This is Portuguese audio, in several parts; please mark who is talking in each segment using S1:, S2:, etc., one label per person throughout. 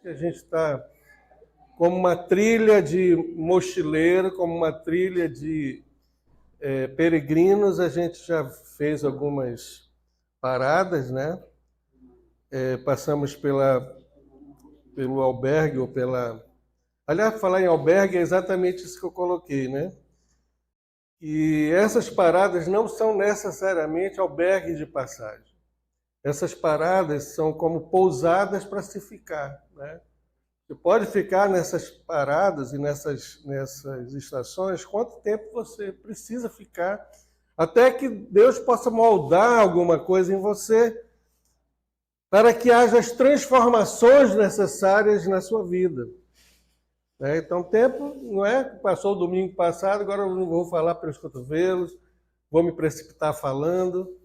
S1: que a gente está como uma trilha de mochileiro, como uma trilha de peregrinos. A gente já fez algumas paradas, né? Passamos pelo albergue ou pela... Aliás, falar em albergue é exatamente isso que eu coloquei, né? E essas paradas não são necessariamente albergues de passagem. Essas paradas são como pousadas para se ficar, né? Você pode ficar nessas paradas e nessas estações quanto tempo você precisa ficar, até que Deus possa moldar alguma coisa em você para que haja as transformações necessárias na sua vida. Então, tempo não é que passou o domingo passado, agora eu não vou falar pelos cotovelos, vou me precipitar falando,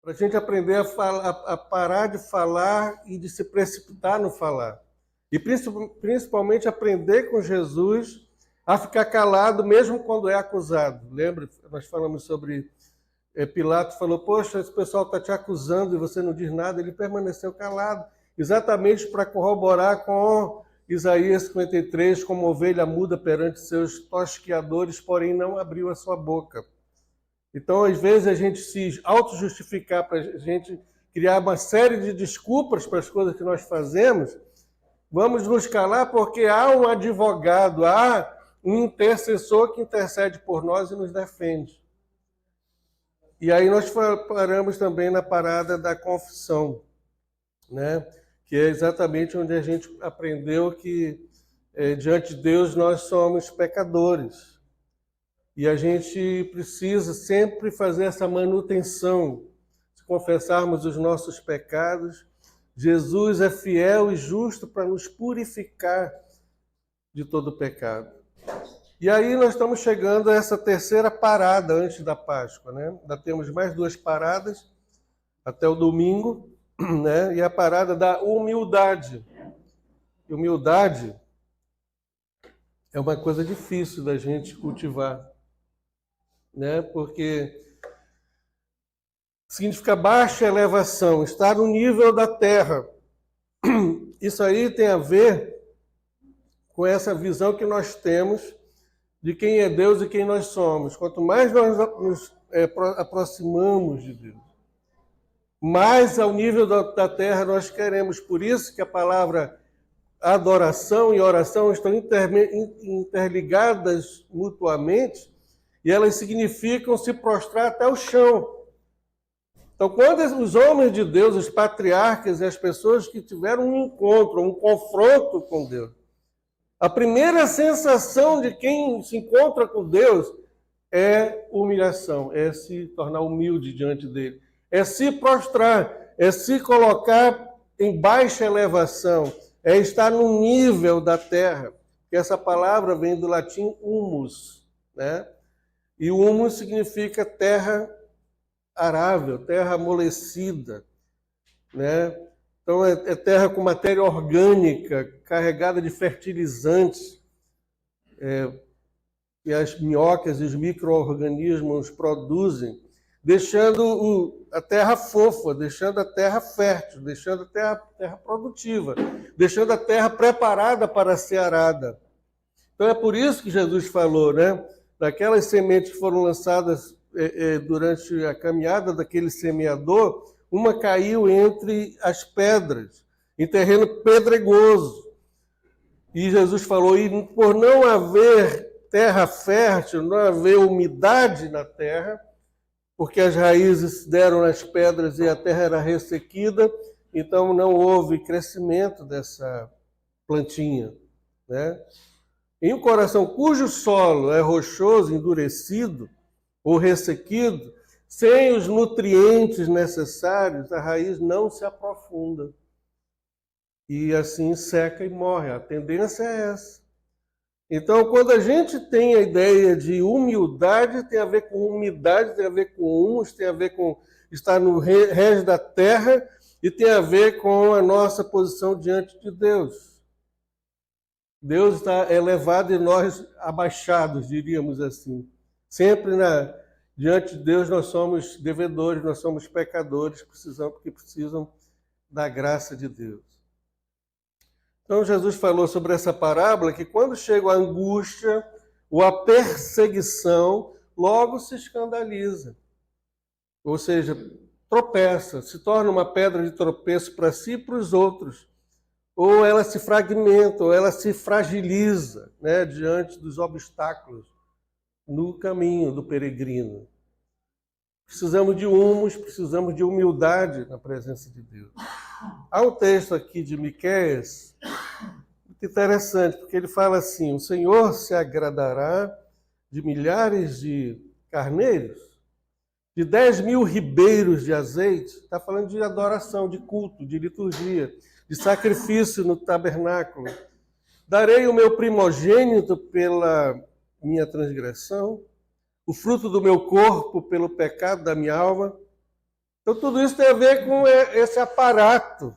S1: para a gente aprender a parar de falar e de se precipitar no falar. E principalmente aprender com Jesus a ficar calado mesmo quando é acusado. Lembra? Nós falamos sobre Pilatos falou, poxa, esse pessoal está te acusando e você não diz nada. Ele permaneceu calado, exatamente para corroborar com Isaías 53, como ovelha muda perante seus tosqueadores, porém não abriu a sua boca. Então, às vezes, a gente se auto-justificar, para a gente criar uma série de desculpas para as coisas que nós fazemos, vamos nos calar porque há um advogado, há um intercessor que intercede por nós e nos defende. E aí nós paramos também na parada da confissão, né? Que é exatamente onde a gente aprendeu que diante de Deus nós somos pecadores. E a gente precisa sempre fazer essa manutenção. Se confessarmos os nossos pecados, Jesus é fiel e justo para nos purificar de todo pecado. E aí nós estamos chegando a essa terceira parada antes da Páscoa, né? Ainda temos mais 2 paradas até o domingo, né? E a parada da humildade. E humildade é uma coisa difícil da gente cultivar, né? Porque significa baixa elevação, estar no nível da terra. Isso aí tem a ver com essa visão que nós temos de quem é Deus e quem nós somos. Quanto mais nós nos aproximamos de Deus, mais ao nível da terra nós queremos. Por isso que a palavra adoração e oração estão interligadas mutuamente e elas significam se prostrar até o chão. Então, quando os homens de Deus, os patriarcas e as pessoas que tiveram um encontro, um confronto com Deus, a primeira sensação de quem se encontra com Deus é humilhação, é se tornar humilde diante dele, é se prostrar, é se colocar em baixa elevação, é estar no nível da terra, que essa palavra vem do latim humus, né? E o humus significa terra arável, terra amolecida, né? Então é terra com matéria orgânica, carregada de fertilizantes, que as minhocas e os micro-organismos produzem, deixando a terra fofa, deixando a terra fértil, deixando a terra produtiva, deixando a terra preparada para ser arada. Então é por isso que Jesus falou, né? Daquelas sementes que foram lançadas durante a caminhada daquele semeador, uma caiu entre as pedras, em terreno pedregoso. E Jesus falou, e por não haver terra fértil, não haver umidade na terra, porque as raízes deram nas pedras e a terra era ressequida, então não houve crescimento dessa plantinha, né? Em um coração cujo solo é rochoso, endurecido ou ressequido, sem os nutrientes necessários, a raiz não se aprofunda. E assim seca e morre. A tendência é essa. Então, quando a gente tem a ideia de humildade, tem a ver com umidade, tem a ver com humus, tem a ver com estar no rés da terra e tem a ver com a nossa posição diante de Deus. Deus está elevado e nós abaixados, diríamos assim. Sempre diante de Deus nós somos devedores, nós somos pecadores, que precisam da graça de Deus. Então Jesus falou sobre essa parábola que quando chega a angústia ou a perseguição, logo se escandaliza. Ou seja, tropeça, se torna uma pedra de tropeço para si e para os outros. Ou ela se fragmenta, ou ela se fragiliza, né, diante dos obstáculos no caminho do peregrino. Precisamos de humus, precisamos de humildade na presença de Deus. Há um texto aqui de Miqueias muito interessante, porque ele fala assim: o Senhor se agradará de milhares de carneiros, de 10.000 ribeiros de azeite. Está falando de adoração, de culto, de liturgia, de sacrifício no tabernáculo. Darei o meu primogênito pela minha transgressão, o fruto do meu corpo pelo pecado da minha alma. Então tudo isso tem a ver com esse aparato,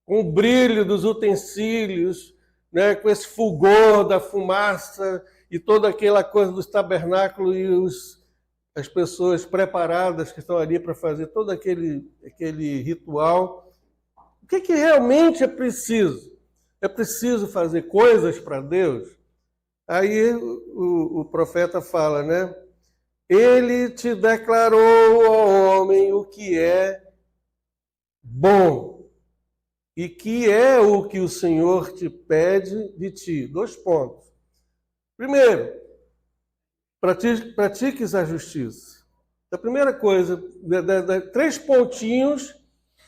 S1: com o brilho dos utensílios, né, com esse fulgor da fumaça e toda aquela coisa dos tabernáculos e as pessoas preparadas que estão ali para fazer todo aquele ritual. O que realmente é preciso? É preciso fazer coisas para Deus? Aí o profeta fala, né? Ele te declarou, ó homem, o que é bom e que é o que o Senhor te pede de ti. 2 pontos. Primeiro, pratiques a justiça. A primeira coisa, 3 pontinhos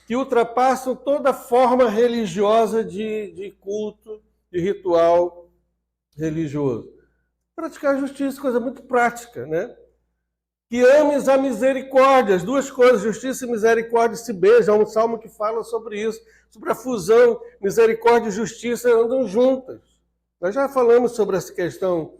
S1: que ultrapassam toda forma religiosa de culto, de ritual religioso. Praticar a justiça, coisa muito prática, né? Que ames a misericórdia. As 2 coisas, justiça e misericórdia, se beijam. Há um salmo que fala sobre isso, sobre a fusão, misericórdia e justiça andam juntas. Nós já falamos sobre essa questão,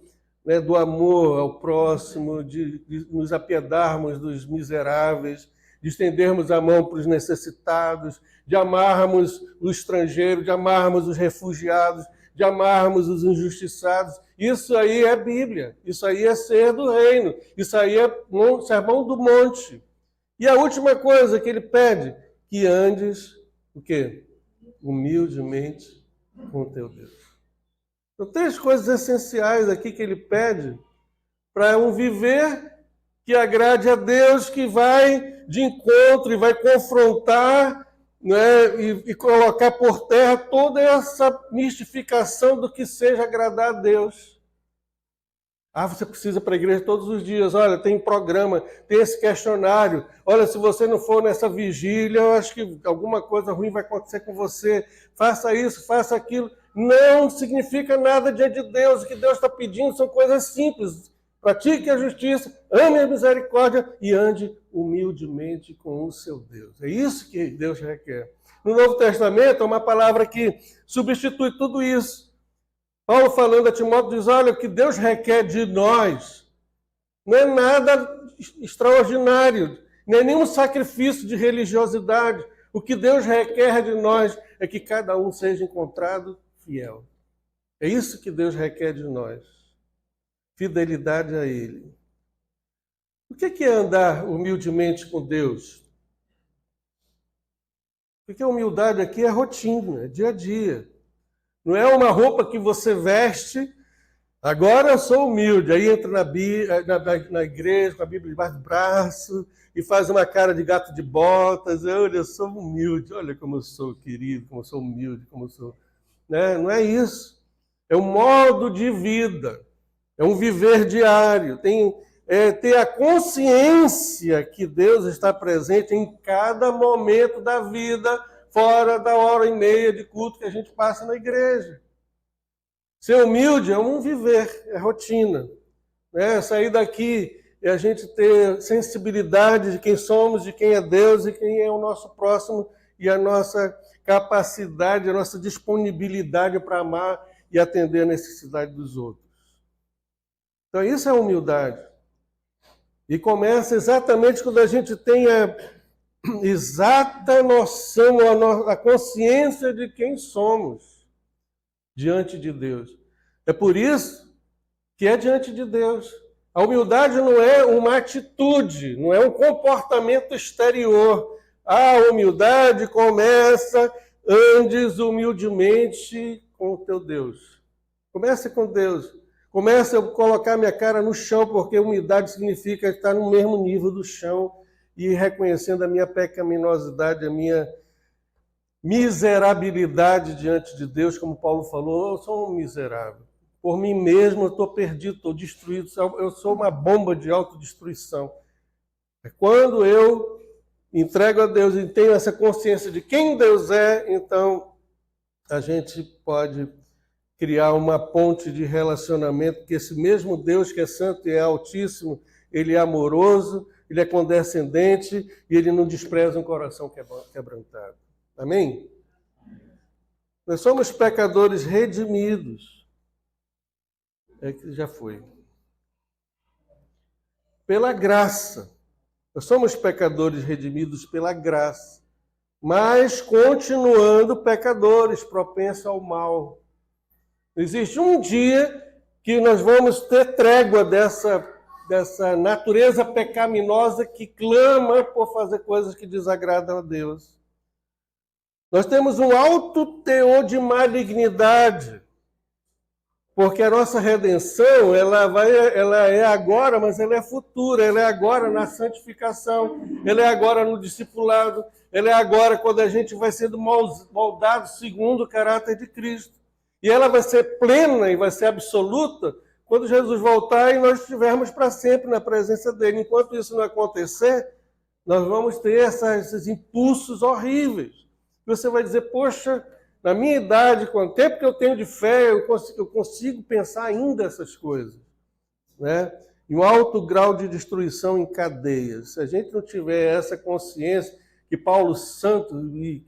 S1: né, do amor ao próximo, de nos apiedarmos dos miseráveis, de estendermos a mão para os necessitados, de amarmos o estrangeiro, de amarmos os refugiados, de amarmos os injustiçados. Isso aí é Bíblia, isso aí é ser do reino, isso aí é sermão do monte. E a última coisa que ele pede, que andes, o quê? Humildemente com o teu Deus. Então, 3 coisas essenciais aqui que ele pede para um viver que agrade a Deus, que vai de encontro e vai confrontar, né, e colocar por terra toda essa mistificação do que seja agradar a Deus. Ah, você precisa ir para a igreja todos os dias. Olha, tem programa, tem esse questionário. Olha, se você não for nessa vigília, eu acho que alguma coisa ruim vai acontecer com você. Faça isso, faça aquilo. Não significa nada diante de Deus. O que Deus está pedindo são coisas simples. Pratique a justiça, ame a misericórdia e ande humildemente com o seu Deus. É isso que Deus requer. No Novo Testamento, é uma palavra que substitui tudo isso. Paulo, falando a Timóteo, diz: olha, o que Deus requer de nós não é nada extraordinário, não é nenhum sacrifício de religiosidade. O que Deus requer de nós é que cada um seja encontrado fiel. É isso que Deus requer de nós. Fidelidade a Ele. O que é andar humildemente com Deus? Porque a humildade aqui é rotina, é dia a dia. Não é uma roupa que você veste, agora eu sou humilde, aí entra na igreja com a Bíblia debaixo do braço e faz uma cara de gato de botas. Olha, eu sou humilde, olha como eu sou querido, como eu sou humilde, como eu sou... Né? Não é isso. É um modo de vida, é um viver diário. Ter a consciência que Deus está presente em cada momento da vida, fora da 1h30 de culto que a gente passa na igreja. Ser humilde é um viver, é rotina. Né? Sair daqui é a gente ter sensibilidade de quem somos, de quem é Deus e quem é o nosso próximo e a nossa capacidade, a nossa disponibilidade para amar e atender a necessidade dos outros. Então isso é humildade. E começa exatamente quando a gente tem a exata noção, a consciência de quem somos diante de Deus. É por isso que é diante de Deus. A humildade não é uma atitude, não é um comportamento exterior. A humildade começa, andes humildemente com o teu Deus. Comece com Deus. Comece a colocar minha cara no chão, porque humildade significa estar no mesmo nível do chão e reconhecendo a minha pecaminosidade, a minha miserabilidade diante de Deus, como Paulo falou, eu sou um miserável. Por mim mesmo eu estou perdido, estou destruído, eu sou uma bomba de autodestruição. Quando eu entrego a Deus e tenho essa consciência de quem Deus é, então a gente pode criar uma ponte de relacionamento, que esse mesmo Deus que é santo e é altíssimo, ele é amoroso, ele é condescendente e ele não despreza um coração quebrantado. Amém? Nós somos pecadores redimidos. É que já foi. Pela graça. Nós somos pecadores redimidos pela graça. Mas continuando pecadores, propensos ao mal. Existe um dia que nós vamos ter trégua dessa natureza pecaminosa que clama por fazer coisas que desagradam a Deus. Nós temos um alto teor de malignidade, porque a nossa redenção ela é agora, mas ela é futura, ela é agora na santificação, ela é agora no discipulado, ela é agora quando a gente vai sendo moldado segundo o caráter de Cristo. E ela vai ser plena e vai ser absoluta quando Jesus voltar e nós estivermos para sempre na presença dele. Enquanto isso não acontecer, nós vamos ter esses impulsos horríveis. Você vai dizer, poxa, na minha idade, com o tempo que eu tenho de fé, eu consigo pensar ainda essas coisas. Né? E um alto grau de destruição em cadeias. Se a gente não tiver essa consciência que Paulo Santo,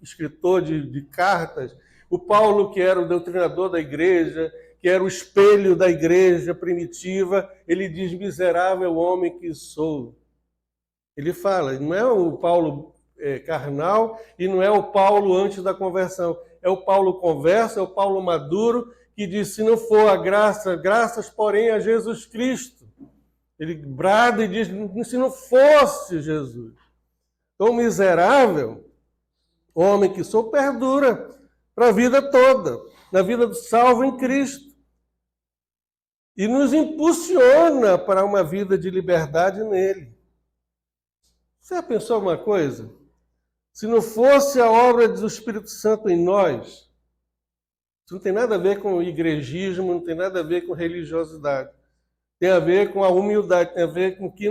S1: escritor de cartas, o Paulo, que era o doutrinador da igreja, que era o espelho da igreja primitiva, ele diz, miserável homem que sou. Ele fala, não é o Paulo carnal e não é o Paulo antes da conversão. É o Paulo converso, é o Paulo maduro, que diz, se não for a graça, graças, porém, a Jesus Cristo. Ele brada e diz, se não fosse Jesus. Então, miserável homem que sou, perdura para a vida toda, na vida do salvo em Cristo. E nos impulsiona para uma vida de liberdade nele. Você já pensou uma coisa? Se não fosse a obra do Espírito Santo em nós, isso não tem nada a ver com o igrejismo, não tem nada a ver com religiosidade. Tem a ver com a humildade, tem a ver com que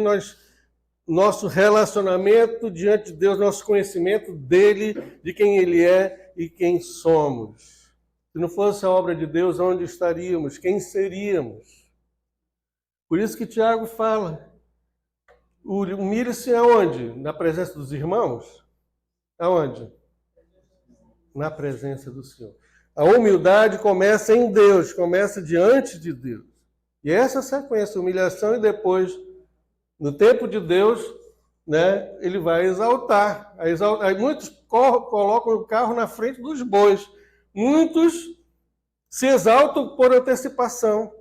S1: nosso relacionamento diante de Deus, nosso conhecimento dele, de quem ele é e quem somos. Se não fosse a obra de Deus, onde estaríamos? Quem seríamos? Por isso que Tiago fala, humilhe-se aonde? Na presença dos irmãos? Aonde? Na presença do Senhor. A humildade começa em Deus, começa diante de Deus. E essa sequência, humilhação e depois, no tempo de Deus, né, ele vai exaltar. Aí muitos colocam o carro na frente dos bois. Muitos se exaltam por antecipação.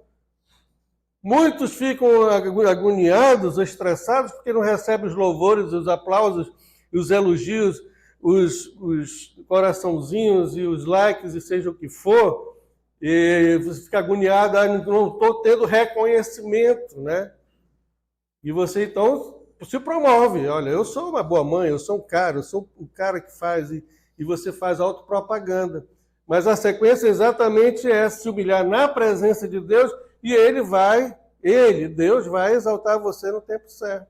S1: Muitos ficam agoniados ou estressados porque não recebem os louvores, os aplausos, os elogios, os coraçãozinhos e os likes e seja o que for. E você fica agoniado, não estou tendo reconhecimento, né? E você, então, se promove. Olha, eu sou uma boa mãe, eu sou o cara que faz, e você faz autopropaganda. Mas a sequência exatamente é se humilhar na presença de Deus e Deus vai exaltar você no tempo certo.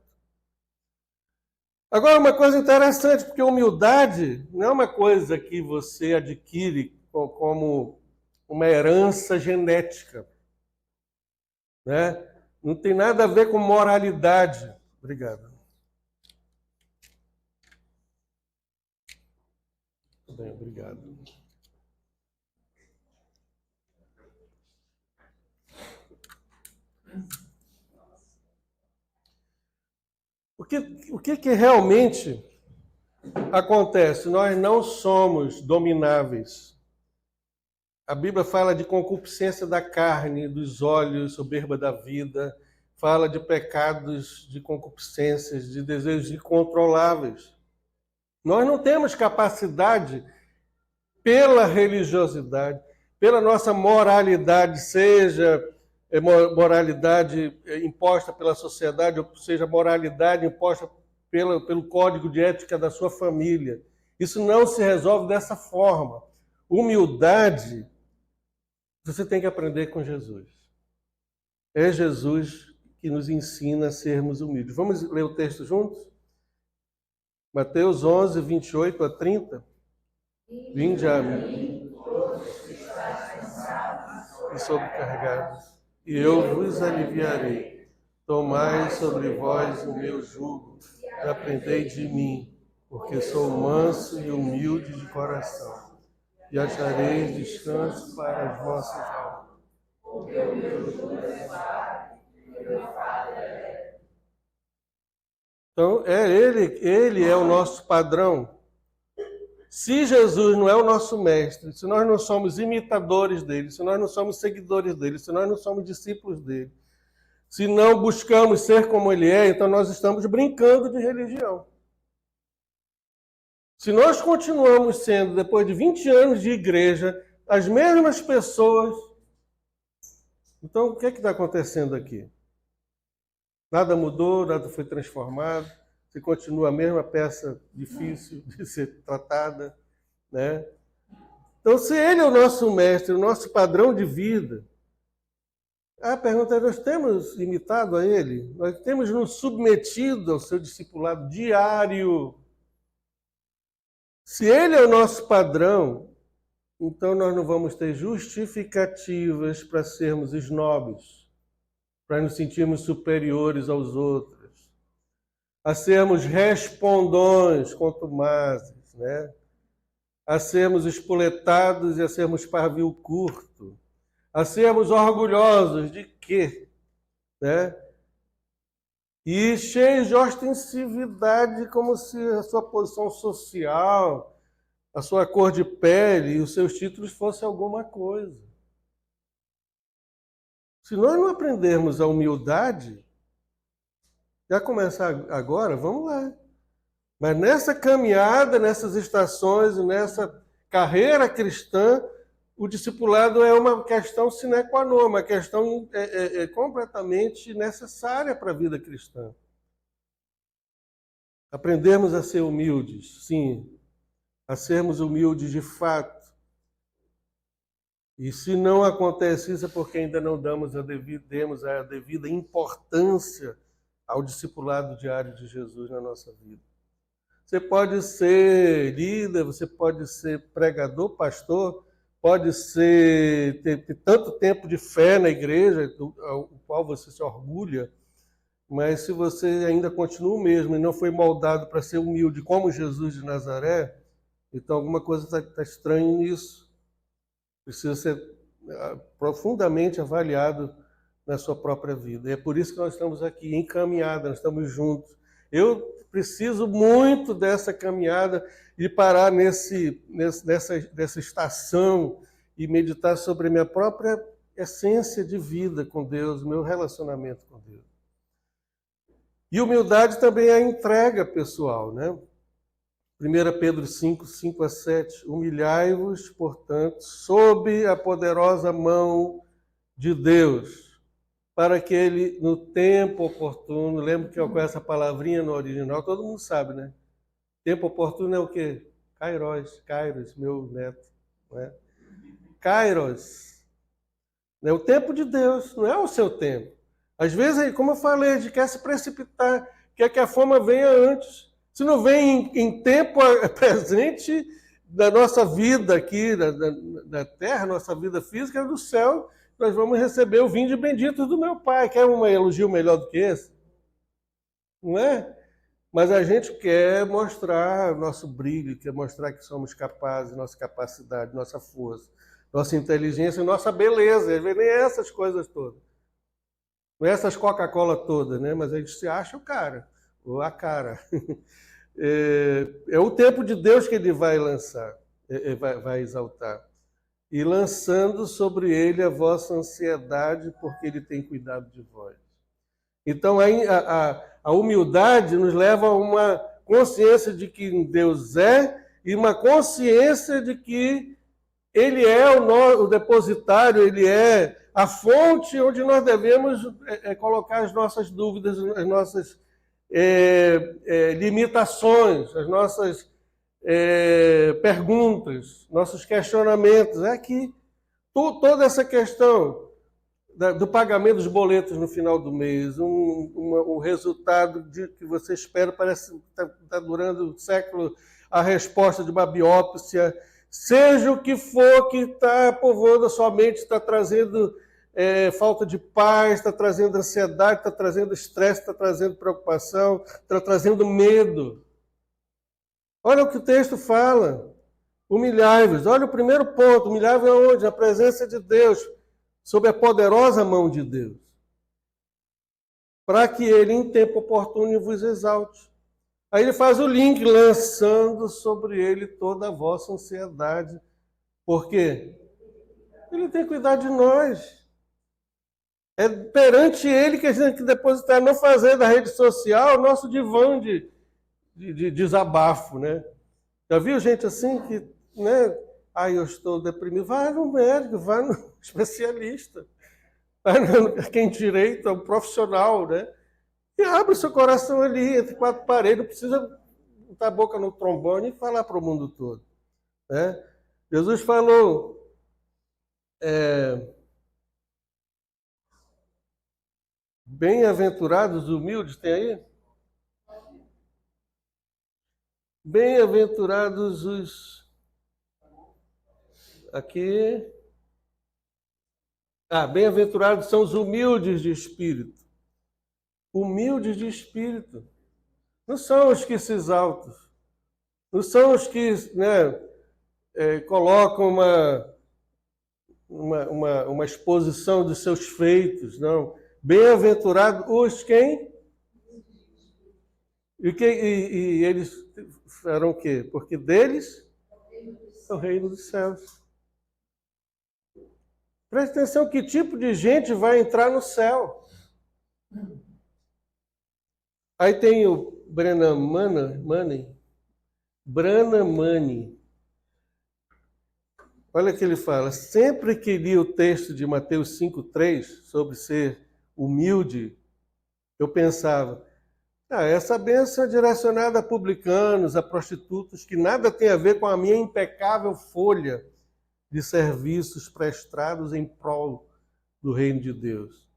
S1: Agora, uma coisa interessante, porque humildade não é uma coisa que você adquire como uma herança genética, né? Não tem nada a ver com moralidade. Obrigado. Bem, obrigado. O que realmente acontece? Nós não somos domináveis. A Bíblia fala de concupiscência da carne, dos olhos, soberba da vida, fala de pecados, de concupiscências, de desejos incontroláveis. Nós não temos capacidade, pela religiosidade, pela nossa moralidade, seja moralidade imposta pela sociedade, ou seja, moralidade imposta pelo código de ética da sua família. Isso não se resolve dessa forma. Humildade, você tem que aprender com Jesus. É Jesus que nos ensina a sermos humildes. Vamos ler o texto juntos? Mateus 11, 28 a 30. Vinde a mim, e sobrecarregados, e eu vos aliviarei. Tomai sobre vós o meu jugo, e aprendei de mim, porque sou manso e humilde de coração, e achareis descanso para as vossas almas. Porque o meu jugo é suave e o meu fardo é leve. Então, ele é o nosso padrão. Se Jesus não é o nosso mestre, se nós não somos imitadores dele, se nós não somos seguidores dele, se nós não somos discípulos dele, se não buscamos ser como ele é, então nós estamos brincando de religião. Se nós continuamos sendo, depois de 20 anos de igreja, as mesmas pessoas, então o que é que está acontecendo aqui? Nada mudou, nada foi transformado, se continua a mesma peça difícil de ser tratada, né? Então, se ele é o nosso mestre, o nosso padrão de vida, a pergunta é, nós temos imitado a ele? Nós temos nos submetido ao seu discipulado diário? Se ele é o nosso padrão, então nós não vamos ter justificativas para sermos snobs, para nos sentirmos superiores aos outros, a sermos respondões, contumazes, né? A sermos espoletados e a sermos pavio curto, a sermos orgulhosos de quê? Né? E cheios de ostensividade, como se a sua posição social, a sua cor de pele e os seus títulos fossem alguma coisa. Se nós não aprendermos a humildade, já começar agora, vamos lá. Mas nessa caminhada, nessas estações, nessa carreira cristã, o discipulado é uma questão sine qua non, uma questão completamente necessária para a vida cristã. Aprendermos a ser humildes, sim, a sermos humildes de fato. E se não acontece isso é porque ainda não demos a devida importância ao discipulado diário de Jesus na nossa vida. Você pode ser líder, você pode ser pregador, pastor, pode ter tanto tempo de fé na igreja, ao qual você se orgulha, mas se você ainda continua o mesmo e não foi moldado para ser humilde como Jesus de Nazaré, então alguma coisa está estranha nisso. Precisa ser profundamente avaliado na sua própria vida. E é por isso que nós estamos aqui, encaminhados, nós estamos juntos. Eu preciso muito dessa caminhada e parar nessa estação e meditar sobre a minha própria essência de vida com Deus, meu relacionamento com Deus. E humildade também é a entrega pessoal, né? 1 Pedro 5, 5 a 7. Humilhai-vos, portanto, sob a poderosa mão de Deus, para que ele, no tempo oportuno, lembra que com essa palavrinha no original, todo mundo sabe, né? Tempo oportuno é o quê? Kairos, meu neto. Não é? Kairos. É o tempo de Deus, não é o seu tempo. Às vezes, como eu falei, a gente quer se precipitar, quer que a fama venha antes. Se não vem em tempo presente da nossa vida aqui, da terra, nossa vida física, do céu, nós vamos receber o vinde bendito do meu Pai. Quer um elogio melhor do que esse? Não é? Mas a gente quer mostrar nosso brilho, quer mostrar que somos capazes, nossa capacidade, nossa força, nossa inteligência, nossa beleza. Às vezes nem essas coisas todas. Não é essas Coca-Cola todas, né? Mas a gente se acha o cara, ou a cara. É o tempo de Deus que ele vai lançar, vai exaltar. E lançando sobre ele a vossa ansiedade, porque ele tem cuidado de vós. Então, a humildade nos leva a uma consciência de que Deus é e uma consciência de que Ele é o depositário, ele é a fonte onde nós devemos colocar as nossas dúvidas, as nossas limitações, as nossas perguntas, nossos questionamentos. É aqui. Toda essa questão do pagamento dos boletos no final do mês, o resultado que você espera, parece que está durando um século, a resposta de uma biópsia, seja o que for que está povoando a sua mente, está trazendo falta de paz, está trazendo ansiedade, está trazendo estresse, está trazendo preocupação, está trazendo medo. Olha o que o texto fala. Humilhai-vos. Olha o primeiro ponto. Humilhai-vos aonde? Na presença de Deus, sob a poderosa mão de Deus, para que ele, em tempo oportuno, vos exalte. Aí ele faz o link, lançando sobre ele toda a vossa ansiedade. Por quê? Ele tem cuidado de nós. É perante ele que a gente tem que depositar, não fazer da rede social nosso divã de desabafo, né? Já viu gente assim que, né? Eu estou deprimido. Vai no médico, vai no especialista. Vai quem direito, é um profissional, né? E abre o seu coração ali, entre quatro paredes, não precisa botar a boca no trombone e falar para o mundo todo. Né? Jesus falou, bem-aventurados os humildes, tem aí? Bem-aventurados os... Aqui... bem-aventurados são os humildes de espírito. Humildes de espírito. Não são os que se exaltam. Não são os que colocam uma exposição dos seus feitos, não. Bem-aventurados os quem? E eles farão o quê? Porque deles é o reino dos céus. Preste atenção, que tipo de gente vai entrar no céu? Aí tem o Branham Money. Olha o que ele fala. Sempre que li o texto de Mateus 5,3 sobre ser humilde, eu pensava, essa bênção é direcionada a publicanos, a prostitutas, que nada tem a ver com a minha impecável folha de serviços prestados em prol do reino de Deus.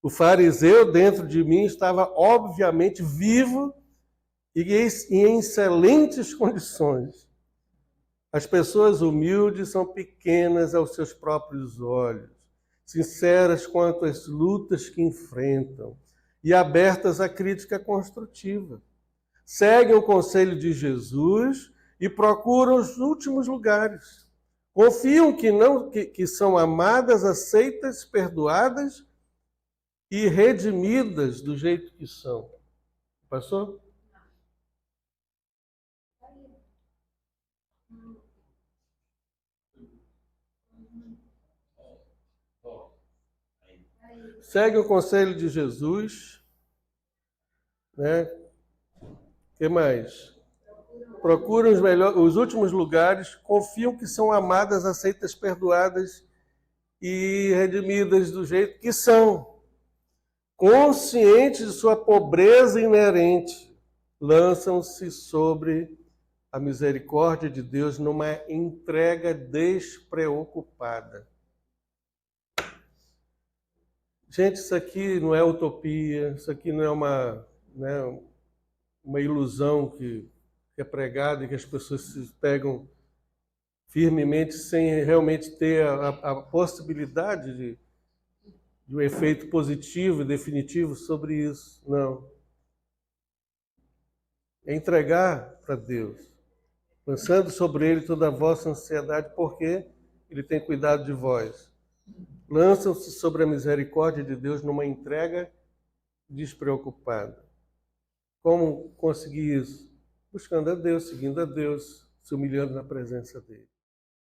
S1: O fariseu dentro de mim estava obviamente vivo e em excelentes condições. As pessoas humildes são pequenas aos seus próprios olhos, sinceras quanto às lutas que enfrentam e abertas à crítica construtiva. Seguem o conselho de Jesus e procuram os últimos lugares. Confiam que são amadas, aceitas, perdoadas e redimidas do jeito que são. Passou? Segue o conselho de Jesus. Né? O que mais? Procuram os últimos lugares, confiam que são amadas, aceitas, perdoadas e redimidas do jeito que são. Conscientes de sua pobreza inerente, lançam-se sobre a misericórdia de Deus numa entrega despreocupada. Gente, isso aqui não é utopia, isso aqui não é uma ilusão que é pregada e que as pessoas se pegam firmemente sem realmente ter a possibilidade de um efeito positivo e definitivo sobre isso. Não. É entregar para Deus, lançando sobre Ele toda a vossa ansiedade, porque Ele tem cuidado de vós. Lançam-se sobre a misericórdia de Deus numa entrega despreocupada. Como conseguir isso? Buscando a Deus, seguindo a Deus, se humilhando na presença dEle.